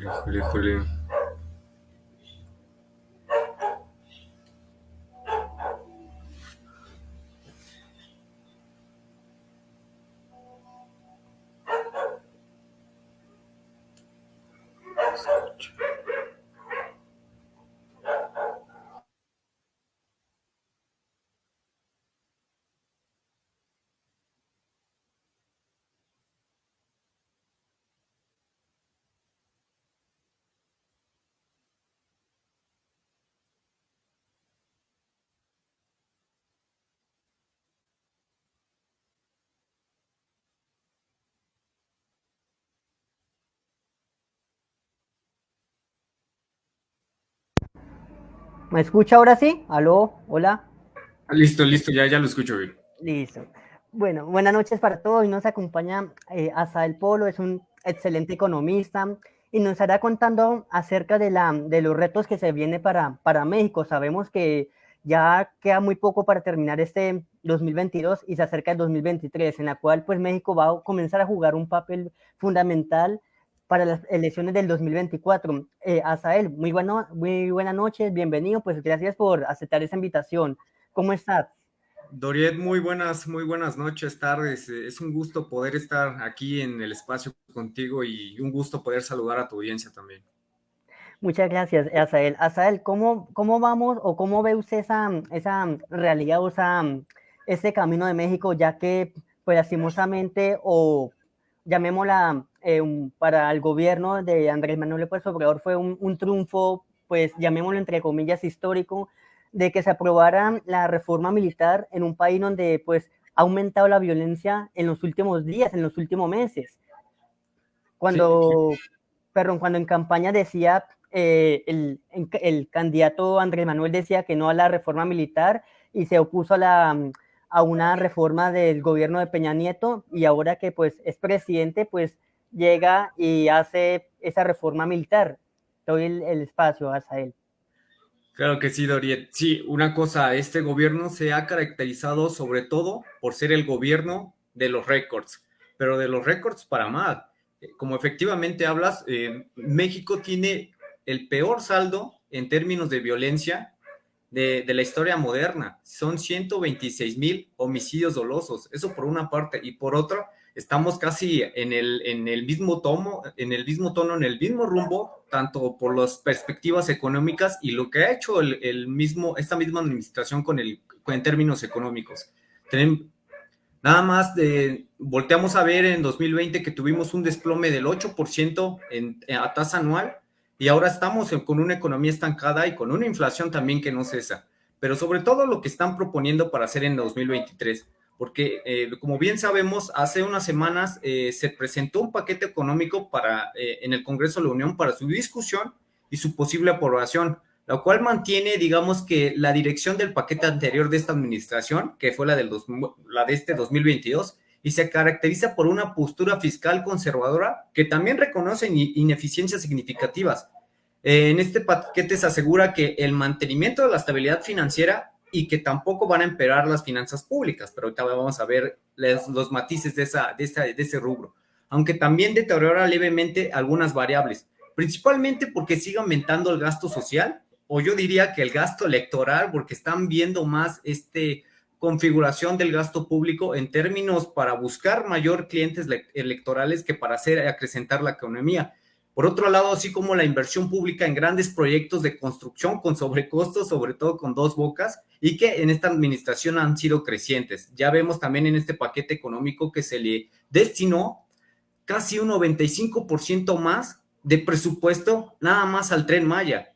Híjole, híjole. ¿Me escucha ahora sí? ¿Aló? ¿Hola? Listo, listo, ya lo escucho bien. Listo. Bueno, buenas noches para todos. Hoy nos acompaña Asael Polo, es un excelente economista y nos estará contando acerca de los retos que se viene para México. Sabemos que ya queda muy poco para terminar este 2022 y se acerca el 2023, en la cual pues México va a comenzar a jugar un papel fundamental para las elecciones del 2024. Asael, muy buenas noches, bienvenido, pues gracias por aceptar esa invitación. ¿Cómo estás? Doriet, muy buenas noches, tardes. Es un gusto poder estar aquí en el espacio contigo y un gusto poder saludar a tu audiencia también. Muchas gracias, Asael. Asael, ¿cómo vamos o cómo ve usted esa realidad o ese camino de México, ya que, pues, lastimosamente, o llamémosla, para el gobierno de Andrés Manuel López Obrador fue un triunfo, pues, llamémoslo entre comillas, histórico, de que se aprobara la reforma militar en un país donde, pues, ha aumentado la violencia en los últimos días, en los últimos meses? Sí, Cuando, perdón, cuando en campaña decía, el candidato Andrés Manuel decía que no a la reforma militar y se opuso a una reforma del gobierno de Peña Nieto, y ahora que pues es presidente, pues llega y hace esa reforma militar. Doy el espacio a él. claro que sí, Doriet. Sí, una cosa, este gobierno se ha caracterizado sobre todo por ser el gobierno de los récords, pero de los récords para mal. Como efectivamente hablas, México tiene el peor saldo en términos de violencia de la historia moderna. Son 126,000 homicidios dolosos. Eso por una parte. Y por otra, estamos casi en el mismo tomo, en el mismo tono, en el mismo rumbo, tanto por las perspectivas económicas y lo que ha hecho esta misma administración en términos económicos. Tenemos, nada más volteamos a ver en 2020 que tuvimos un desplome del 8% a tasa anual y ahora estamos con una economía estancada y con una inflación también que no cesa. Pero sobre todo lo que están proponiendo para hacer en 2023, porque como bien sabemos, hace unas semanas se presentó un paquete económico en el Congreso de la Unión para su discusión y su posible aprobación, lo cual mantiene, digamos que la dirección del paquete anterior de esta administración, que fue la de este 2022, y se caracteriza por una postura fiscal conservadora que también reconoce ineficiencias significativas. En este paquete se asegura que el mantenimiento de la estabilidad financiera y que tampoco van a empeorar las finanzas públicas, pero ahorita vamos a ver los matices de ese rubro, aunque también deteriora levemente algunas variables, principalmente porque sigue aumentando el gasto social, o yo diría que el gasto electoral, porque están viendo más configuración del gasto público en términos para buscar mayor clientes electorales que para acrecentar la economía. Por otro lado, así como la inversión pública en grandes proyectos de construcción con sobrecostos, sobre todo con dos bocas, y que en esta administración han sido crecientes. Ya vemos también en este paquete económico que se le destinó casi un 95% más de presupuesto nada más al Tren Maya.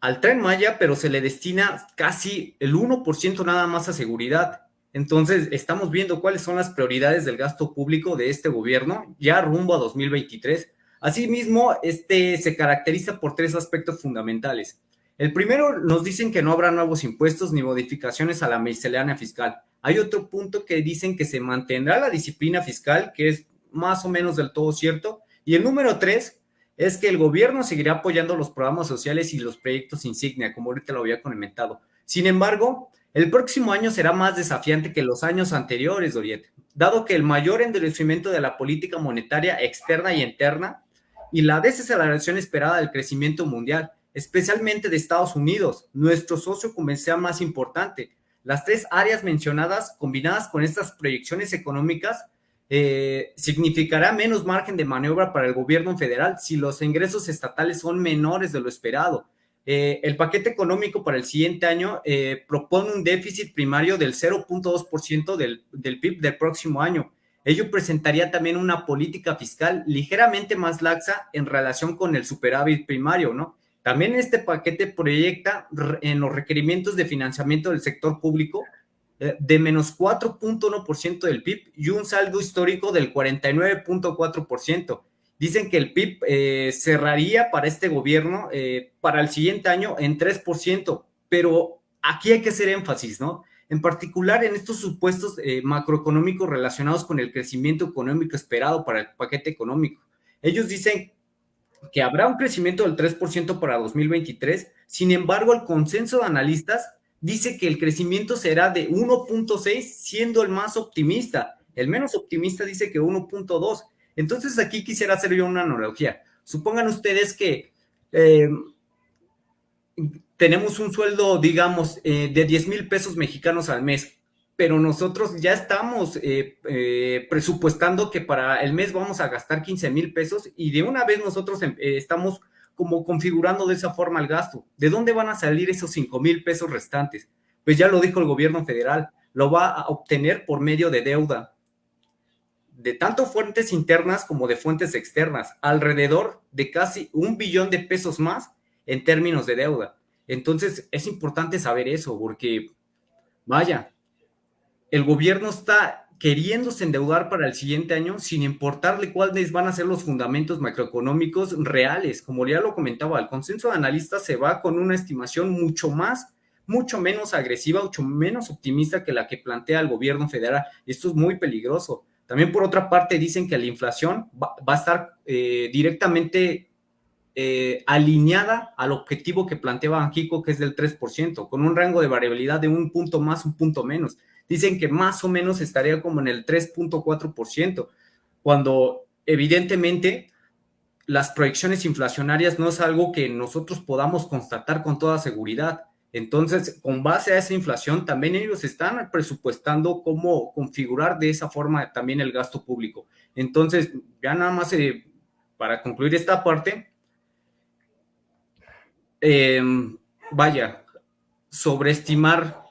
Al Tren Maya, pero se le destina casi el 1% nada más a seguridad. Entonces, estamos viendo cuáles son las prioridades del gasto público de este gobierno ya rumbo a 2023. Asimismo, se caracteriza por tres aspectos fundamentales. El primero, nos dicen que no habrá nuevos impuestos ni modificaciones a la miscelánea fiscal. Hay otro punto que dicen que se mantendrá la disciplina fiscal, que es más o menos del todo cierto. Y el número tres es que el gobierno seguirá apoyando los programas sociales y los proyectos insignia, como ahorita lo había comentado. Sin embargo, el próximo año será más desafiante que los años anteriores, Doriet, dado que el mayor endurecimiento de la política monetaria externa y interna y la desaceleración esperada del crecimiento mundial, especialmente de Estados Unidos, nuestro socio comercial más importante. Las tres áreas mencionadas, combinadas con estas proyecciones económicas, significará menos margen de maniobra para el gobierno federal si los ingresos estatales son menores de lo esperado. El paquete económico para el siguiente año propone un déficit primario del 0.2% del PIB del próximo año. Ello presentaría también una política fiscal ligeramente más laxa en relación con el superávit primario, ¿no? También este paquete proyecta en los requerimientos de financiamiento del sector público de menos 4.1% del PIB y un saldo histórico del 49.4%. Dicen que el PIB cerraría para este gobierno para el siguiente año en 3%, pero aquí hay que hacer énfasis, ¿no? En particular en estos supuestos macroeconómicos relacionados con el crecimiento económico esperado para el paquete económico. Ellos dicen que habrá un crecimiento del 3% para 2023, sin embargo, el consenso de analistas dice que el crecimiento será de 1.6, siendo el más optimista. El menos optimista dice que 1.2. Entonces, aquí quisiera hacer yo una analogía. Supongan ustedes que tenemos un sueldo, digamos, de 10,000 pesos mexicanos al mes, pero nosotros ya estamos presupuestando que para el mes vamos a gastar 15,000 pesos y de una vez nosotros estamos como configurando de esa forma el gasto. ¿De dónde van a salir esos 5,000 pesos restantes? Pues ya lo dijo el gobierno federal, lo va a obtener por medio de deuda, de tanto fuentes internas como de fuentes externas, alrededor de casi 1 billón de pesos más en términos de deuda. Entonces, es importante saber eso, porque, vaya, el gobierno está queriéndose endeudar para el siguiente año sin importarle cuáles van a ser los fundamentos macroeconómicos reales. Como ya lo comentaba, el consenso de analistas se va con una estimación mucho menos agresiva, mucho menos optimista que la que plantea el gobierno federal. Esto es muy peligroso. También, por otra parte, dicen que la inflación va a estar directamente alineada al objetivo que planteaba Banxico, que es del 3%, con un rango de variabilidad de un punto más, un punto menos. Dicen que más o menos estaría como en el 3.4%, cuando evidentemente las proyecciones inflacionarias no es algo que nosotros podamos constatar con toda seguridad. Entonces, con base a esa inflación, también ellos están presupuestando cómo configurar de esa forma también el gasto público. Entonces, ya nada más para concluir esta parte, vaya, sobreestimar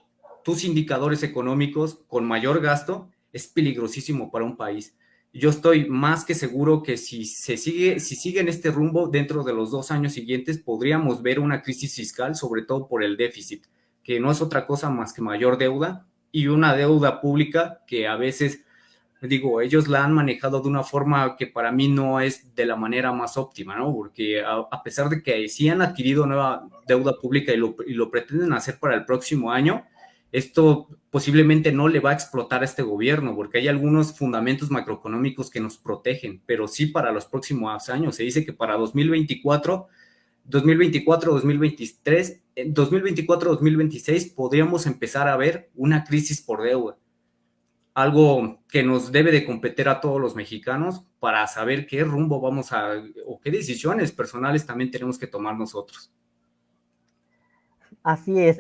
tus indicadores económicos con mayor gasto es peligrosísimo para un país. Yo estoy más que seguro que si sigue en este rumbo, dentro de los 2 años siguientes podríamos ver una crisis fiscal, sobre todo por el déficit, que no es otra cosa más que mayor deuda y una deuda pública que a veces, digo, ellos la han manejado de una forma que para mí no es de la manera más óptima, ¿no? Porque a pesar de que sí han adquirido nueva deuda pública y lo pretenden hacer para el próximo año, esto posiblemente no le va a explotar a este gobierno, porque hay algunos fundamentos macroeconómicos que nos protegen, pero sí para los próximos años. Se dice que para 2023, 2024-2026 podríamos empezar a ver una crisis por deuda, algo que nos debe de competir a todos los mexicanos para saber qué rumbo vamos a, o qué decisiones personales también tenemos que tomar nosotros. Así es,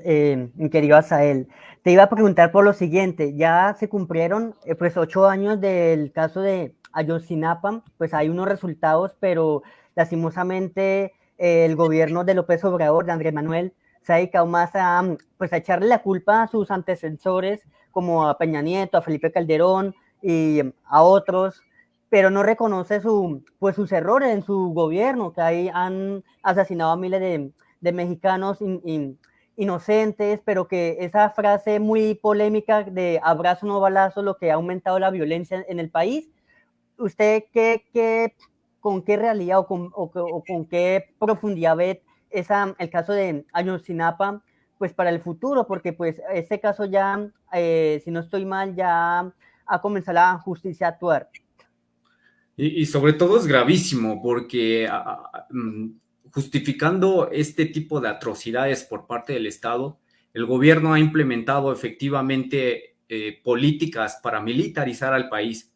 mi querido Asael. Te iba a preguntar por lo siguiente, ya se cumplieron pues 8 años del caso de Ayotzinapa, pues hay unos resultados, pero lastimosamente el gobierno de López Obrador, de Andrés Manuel, se ha dedicado más a, pues, a echarle la culpa a sus antecesores, como a Peña Nieto, a Felipe Calderón y a otros, pero no reconoce pues, sus errores en su gobierno, que ahí han asesinado a miles de mexicanos inocentes, pero que esa frase muy polémica de abrazo no balazo, lo que ha aumentado la violencia en el país, ¿usted con qué realidad o con qué profundidad ve el caso de Ayotzinapa pues para el futuro? Porque pues este caso ya, si no estoy mal, ya ha comenzado la justicia a actuar. Y sobre todo es gravísimo porque justificando este tipo de atrocidades por parte del Estado, el gobierno ha implementado efectivamente políticas para militarizar al país,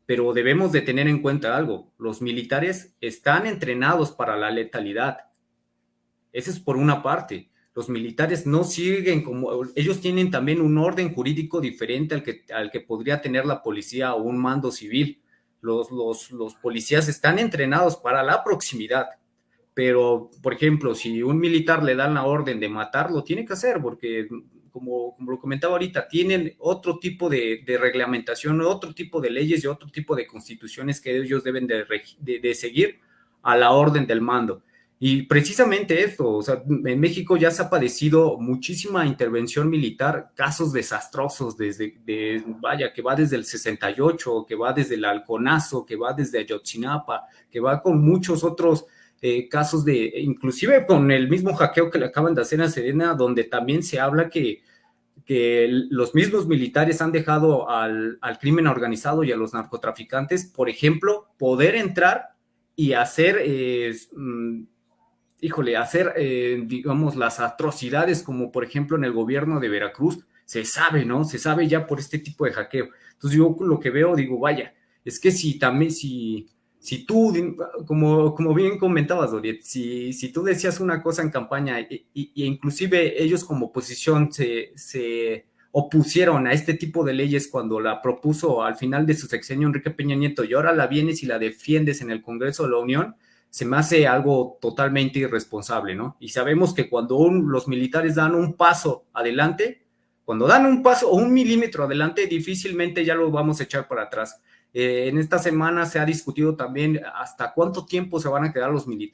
pero debemos de tener en cuenta algo, los militares están entrenados para la letalidad, eso es por una parte. Los militares no siguen como, ellos tienen también un orden jurídico diferente al que podría tener la policía o un mando civil. Los policías están entrenados para la proximidad, pero, por ejemplo, si un militar le dan la orden de matar, lo tiene que hacer, porque, como lo comentaba ahorita, tienen otro tipo de reglamentación, otro tipo de leyes y otro tipo de constituciones que ellos deben de seguir a la orden del mando. Y precisamente esto, o sea, en México ya se ha padecido muchísima intervención militar, casos desastrosos, vaya, que va desde el 68, que va desde el Halconazo, que va desde Ayotzinapa, que va con muchos otros casos inclusive con el mismo hackeo que le acaban de hacer a Serena, donde también se habla que los mismos militares han dejado al crimen organizado y a los narcotraficantes, por ejemplo, poder entrar y hacer digamos, las atrocidades, como por ejemplo en el gobierno de Veracruz, se sabe, ¿no? Se sabe ya por este tipo de hackeo. Entonces yo lo que veo, digo, vaya, es que si tú, como bien comentabas, Doriet, si tú decías una cosa en campaña y inclusive ellos como oposición se opusieron a este tipo de leyes cuando la propuso al final de su sexenio Enrique Peña Nieto y ahora la vienes y la defiendes en el Congreso de la Unión, se me hace algo totalmente irresponsable, ¿no? Y sabemos que cuando los militares dan un paso adelante, cuando dan un paso o un milímetro adelante, difícilmente ya lo vamos a echar para atrás. En esta semana se ha discutido también hasta cuánto tiempo se van a quedar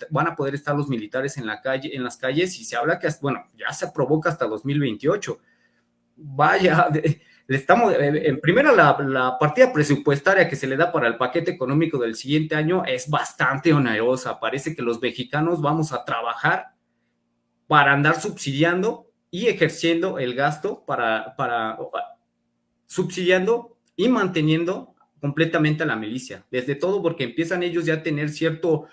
van a poder estar los militares en las calles, y se habla que, bueno, ya se provoca hasta 2028. Vaya, le estamos, en primera, la partida presupuestaria que se le da para el paquete económico del siguiente año es bastante onerosa. Parece que los mexicanos vamos a trabajar para andar subsidiando y ejerciendo el gasto para subsidiando y manteniendo completamente a la milicia. Desde todo porque empiezan ellos ya a tener cierto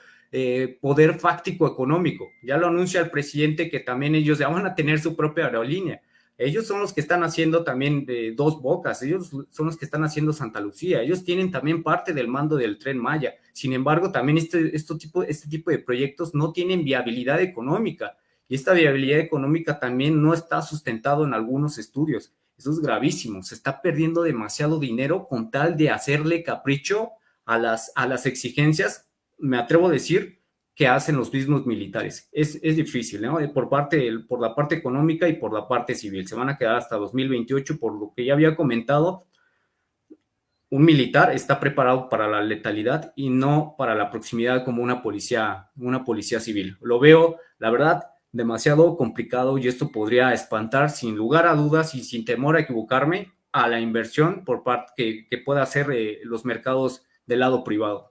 poder fáctico económico. Ya lo anuncia el presidente que también ellos ya van a tener su propia aerolínea. Ellos son los que están haciendo también Dos Bocas, ellos son los que están haciendo Santa Lucía, ellos tienen también parte del mando del Tren Maya. Sin embargo, también este tipo de proyectos no tienen viabilidad económica, y esta viabilidad económica también no está sustentado en algunos estudios. Eso es gravísimo, se está perdiendo demasiado dinero con tal de hacerle capricho a las exigencias, me atrevo a decir, que hacen los mismos militares. Es difícil, ¿no? Por la parte económica y por la parte civil. Se van a quedar hasta 2028, por lo que ya había comentado. Un militar está preparado para la letalidad y no para la proximidad como una policía civil. Lo veo, la verdad, demasiado complicado, y esto podría espantar sin lugar a dudas y sin temor a equivocarme a la inversión por parte que pueda hacer los mercados del lado privado.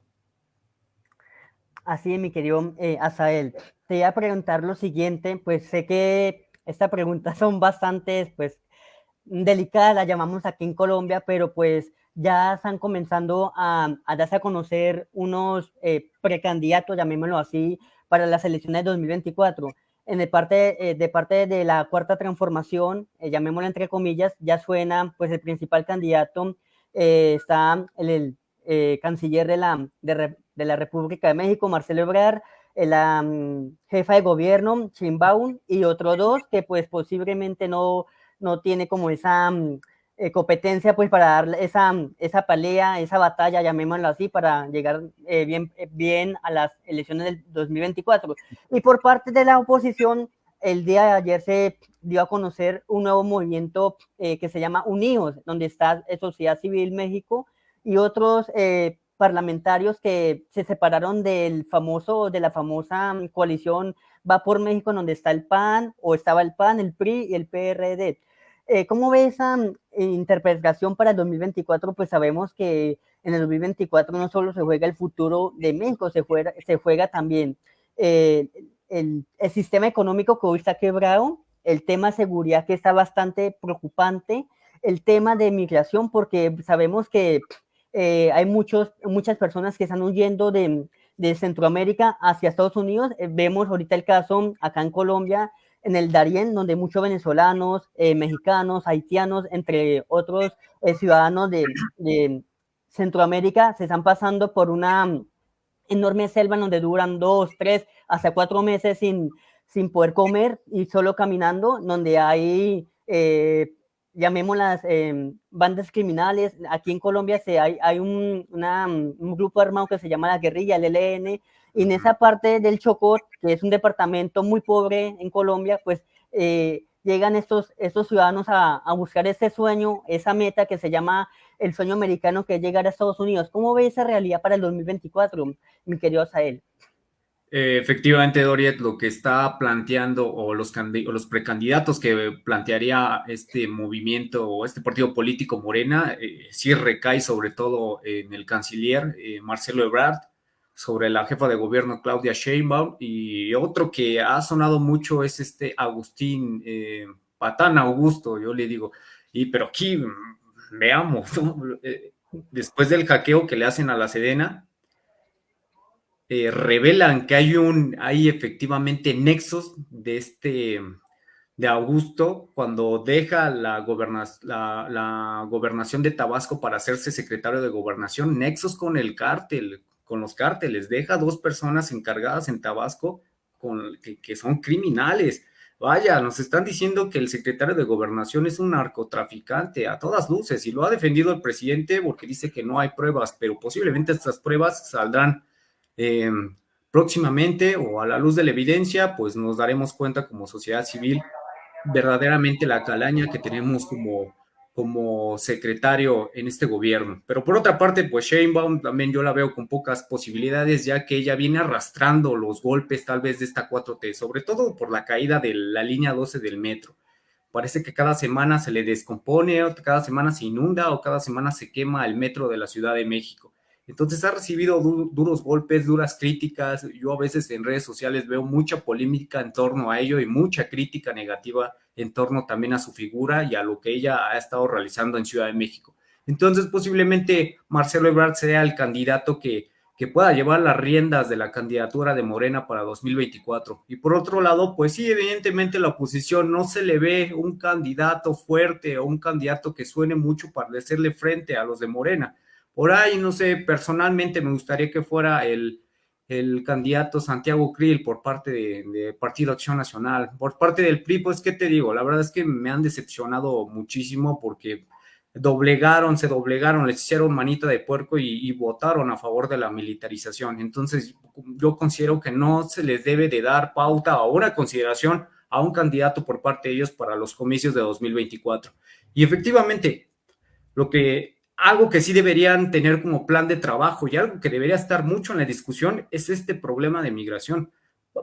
Así es, mi querido Asael. Te iba a preguntar lo siguiente, pues sé que estas preguntas son bastantes, pues delicadas, las llamamos aquí en Colombia, pero pues ya están comenzando a darse a conocer unos precandidatos, llamémoslo así, para las elecciones de 2024. De parte de la Cuarta Transformación, llamémoslo entre comillas, ya suena, pues el principal candidato está el canciller de la República de México, Marcelo Ebrard, la jefa de gobierno, Sheinbaum, y otros dos que pues posiblemente no tiene como esa competencia pues para dar esa pelea, esa batalla, llamémoslo así, para llegar bien a las elecciones del 2024. Y por parte de la oposición, el día de ayer se dio a conocer un nuevo movimiento que se llama Unidos, donde está Sociedad Civil México y otros parlamentarios que se separaron de la famosa coalición Va por México, donde está el PAN, o estaba el PAN, el PRI y el PRD. ¿Cómo ve esa interpretación para el 2024? Pues sabemos que en el 2024 no solo se juega el futuro de México, se juega también el sistema económico que hoy está quebrado, el tema de seguridad que está bastante preocupante, el tema de migración, porque sabemos que hay muchas personas que están huyendo de Centroamérica hacia Estados Unidos. Vemos ahorita el caso acá en Colombia, en el Darién, donde muchos venezolanos, mexicanos, haitianos, entre otros ciudadanos Centroamérica se están pasando por una enorme selva en donde duran 2, 3, hasta 4 meses sin poder comer y solo caminando, donde hay, llamémoslas, bandas criminales. Aquí en Colombia hay un grupo armado que se llama la guerrilla, el ELN, y en esa parte del Chocó, que es un departamento muy pobre en Colombia, pues llegan estos ciudadanos a buscar ese sueño, esa meta que se llama el sueño americano, que es llegar a Estados Unidos. ¿Cómo ve esa realidad para el 2024, mi querido Asael? Efectivamente, Doriet, lo que está planteando o los precandidatos que plantearía este movimiento o este partido político Morena, sí recae sobre todo en el canciller Marcelo Ebrard, sobre la jefa de gobierno Claudia Sheinbaum, y otro que ha sonado mucho es este Agustín Patán Augusto, yo le digo, pero aquí veamos, ¿no? Después del hackeo que le hacen a la Sedena, revelan que hay efectivamente nexos de Augusto cuando deja la gobernación de Tabasco para hacerse secretario de gobernación, nexos con el cártel, con los cárteles, deja 2 personas encargadas en Tabasco que son criminales. Vaya, nos están diciendo que el secretario de gobernación es un narcotraficante a todas luces, y lo ha defendido el presidente porque dice que no hay pruebas, pero posiblemente estas pruebas saldrán eh, próximamente, o a la luz de la evidencia, pues nos daremos cuenta como sociedad civil verdaderamente la calaña que tenemos como secretario en este gobierno. Pero por otra parte, pues Sheinbaum también yo la veo con pocas posibilidades, ya que ella viene arrastrando los golpes tal vez de esta 4T, sobre todo por la caída de la línea 12 del metro. Parece que cada semana se le descompone, o cada semana se inunda, o cada semana se quema el metro de la Ciudad de México. Entonces ha recibido duros golpes, duras críticas. Yo a veces en redes sociales veo mucha polémica en torno a ello y mucha crítica negativa en torno también a su figura y a lo que ella ha estado realizando en Ciudad de México. Entonces posiblemente Marcelo Ebrard sea el candidato que pueda llevar las riendas de la candidatura de Morena para 2024. Y por otro lado, pues sí, evidentemente la oposición no se le ve un candidato fuerte o un candidato que suene mucho para hacerle frente a los de Morena. Por ahí, no sé, personalmente me gustaría que fuera el candidato Santiago Krill por parte de Partido Acción Nacional. Por parte del PRI, pues, ¿qué te digo? La verdad es que me han decepcionado muchísimo porque se doblegaron, les hicieron manita de puerco y votaron a favor de la militarización. Entonces, yo considero que no se les debe de dar pauta o una consideración a un candidato por parte de ellos para los comicios de 2024. Y efectivamente, algo que sí deberían tener como plan de trabajo y algo que debería estar mucho en la discusión es este problema de migración.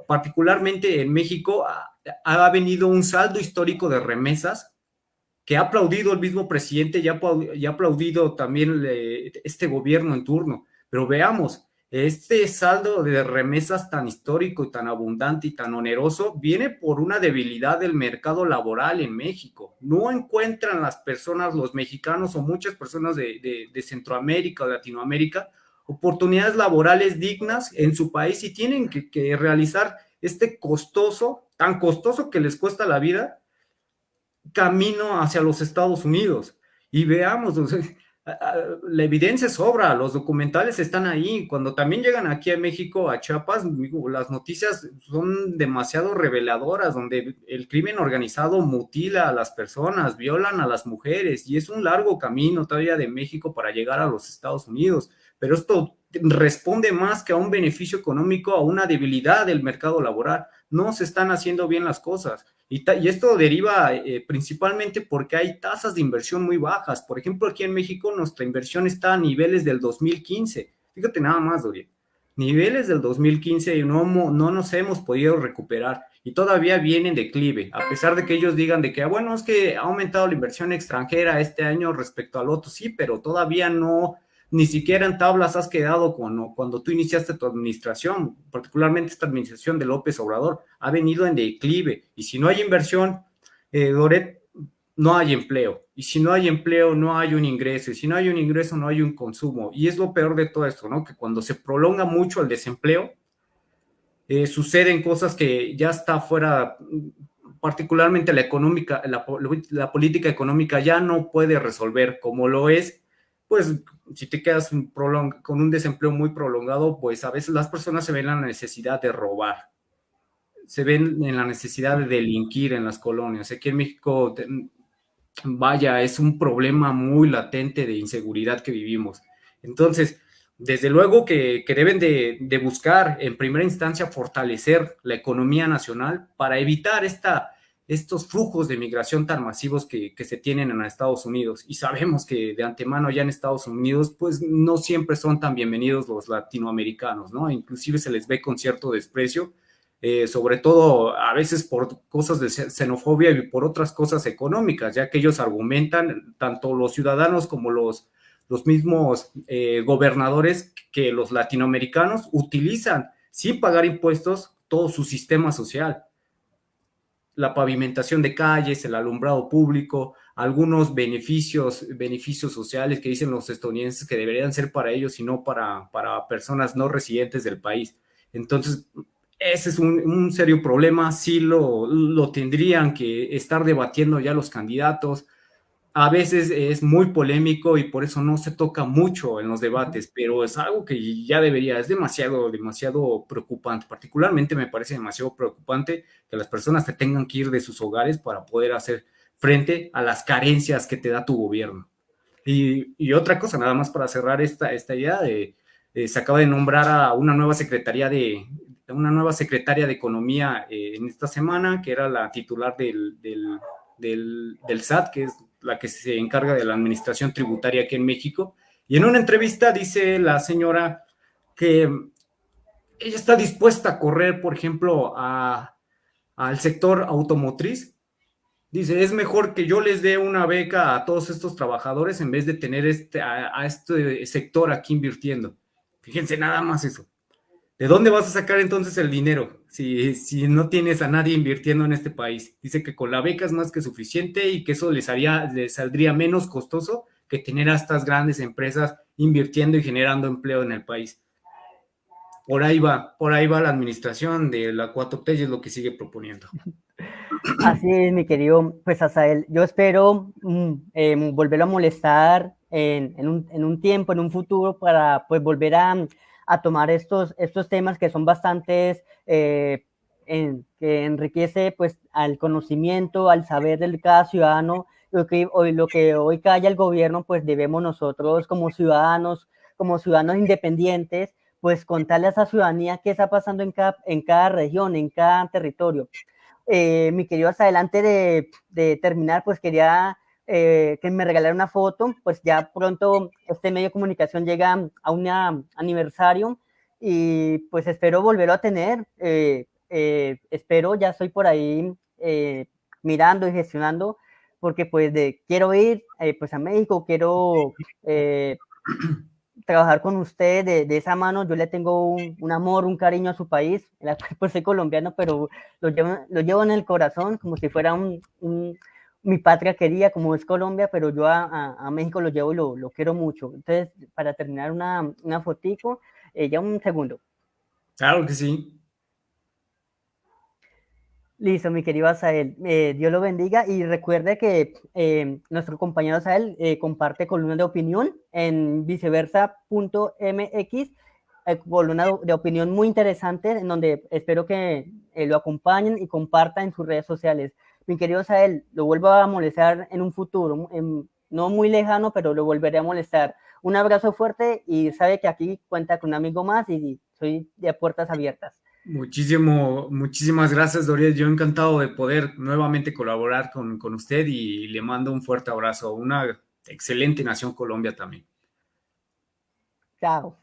Particularmente en México ha venido un saldo histórico de remesas que ha aplaudido el mismo presidente y ha aplaudido también este gobierno en turno. Pero veamos, este saldo de remesas tan histórico y tan abundante y tan oneroso viene por una debilidad del mercado laboral en México. No encuentran las personas, los mexicanos o muchas personas de Centroamérica o Latinoamérica, oportunidades laborales dignas en su país y tienen que realizar tan costoso que les cuesta la vida, camino hacia los Estados Unidos. Y veamos, la evidencia sobra, los documentales están ahí. Cuando también llegan aquí a México, a Chiapas, las noticias son demasiado reveladoras, donde el crimen organizado mutila a las personas, violan a las mujeres, y es un largo camino todavía de México para llegar a los Estados Unidos. Pero esto responde más que a un beneficio económico, a una debilidad del mercado laboral. No se están haciendo bien las cosas. Y esto deriva principalmente porque hay tasas de inversión muy bajas. Por ejemplo, aquí en México nuestra inversión está a niveles del 2015. Fíjate nada más, Dorian. Niveles del 2015 y no nos hemos podido recuperar. Y todavía viene en declive, a pesar de que ellos digan de que, bueno, es que ha aumentado la inversión extranjera este año respecto al otro. Sí, pero todavía no, ni siquiera en tablas has quedado cuando tú iniciaste tu administración, particularmente esta administración de López Obrador, ha venido en declive. Y si no hay inversión, Doret, no hay empleo. Y si no hay empleo, no hay un ingreso. Y si no hay un ingreso, no hay un consumo. Y es lo peor de todo esto, ¿no? Que cuando se prolonga mucho el desempleo, suceden cosas que ya está fuera, particularmente la política económica ya no puede resolver, como lo es pues si te quedas con un desempleo muy prolongado, pues a veces las personas se ven en la necesidad de robar, se ven en la necesidad de delinquir en las colonias. Aquí en México, vaya, es un problema muy latente de inseguridad que vivimos. Entonces, desde luego que deben de buscar en primera instancia fortalecer la economía nacional para evitar estos flujos de migración tan masivos que se tienen en Estados Unidos. Y sabemos que de antemano allá en Estados Unidos, pues no siempre son tan bienvenidos los latinoamericanos, ¿no? Inclusive se les ve con cierto desprecio, sobre todo a veces por cosas de xenofobia y por otras cosas económicas, ya que ellos argumentan, tanto los ciudadanos como los mismos gobernadores, que los latinoamericanos utilizan sin pagar impuestos todo su sistema social, la pavimentación de calles, el alumbrado público, algunos beneficios sociales que dicen los estadounidenses que deberían ser para ellos y no para personas no residentes del país. Entonces, ese es un serio problema, sí lo tendrían que estar debatiendo ya los candidatos. A veces es muy polémico y por eso no se toca mucho en los debates, pero es algo que ya debería, es demasiado, demasiado preocupante. Particularmente me parece demasiado preocupante que las personas se tengan que ir de sus hogares para poder hacer frente a las carencias que te da tu gobierno. Y otra cosa, nada más para cerrar esta idea, se acaba de nombrar a una nueva secretaria de Economía en esta semana, que era la titular del SAT, que es la que se encarga de la administración tributaria aquí en México. Y en una entrevista dice la señora que ella está dispuesta a correr, por ejemplo, al sector automotriz. Dice, es mejor que yo les dé una beca a todos estos trabajadores en vez de tener a este sector aquí invirtiendo. Fíjense nada más eso. ¿De dónde vas a sacar entonces el dinero si no tienes a nadie invirtiendo en este país? Dice que con la beca es más que suficiente y que eso les saldría menos costoso que tener a estas grandes empresas invirtiendo y generando empleo en el país. Por ahí va la administración de la 4T y es lo que sigue proponiendo. Así es, mi querido, pues Asael, yo espero volverlo a molestar en un tiempo, en un futuro, para pues volver a tomar estos temas que son bastantes, que enriquece pues al conocimiento, al saber de cada ciudadano. Lo que hoy calla el gobierno, pues debemos nosotros como ciudadanos independientes, pues contarle a esa ciudadanía qué está pasando en cada región, en cada territorio. Mi querido, hasta adelante de terminar, pues quería que me regalara una foto, pues ya pronto este medio de comunicación llega a un aniversario y pues espero volverlo a tener, espero, ya estoy por ahí mirando y gestionando, porque pues quiero ir pues a México, quiero trabajar con usted de esa mano. Yo le tengo un amor, un cariño a su país, pues soy colombiano, pero lo llevo en el corazón como si fuera mi patria querida, como es Colombia, pero yo a México lo llevo y lo quiero mucho. Entonces, para terminar una fotico, ya un segundo. Claro que sí. Listo, mi querido Asael. Dios lo bendiga y recuerde que nuestro compañero Asael comparte columnas de opinión en viceversa.mx, columna de opinión muy interesante en donde espero que lo acompañen y compartan en sus redes sociales. Mi querido Asael, lo vuelvo a molestar en un futuro, no muy lejano, pero lo volveré a molestar. Un abrazo fuerte y sabe que aquí cuenta con un amigo más y soy de puertas abiertas. Muchísimas gracias, Doriel. Yo encantado de poder nuevamente colaborar con usted y le mando un fuerte abrazo. Una excelente nación Colombia también. Chao.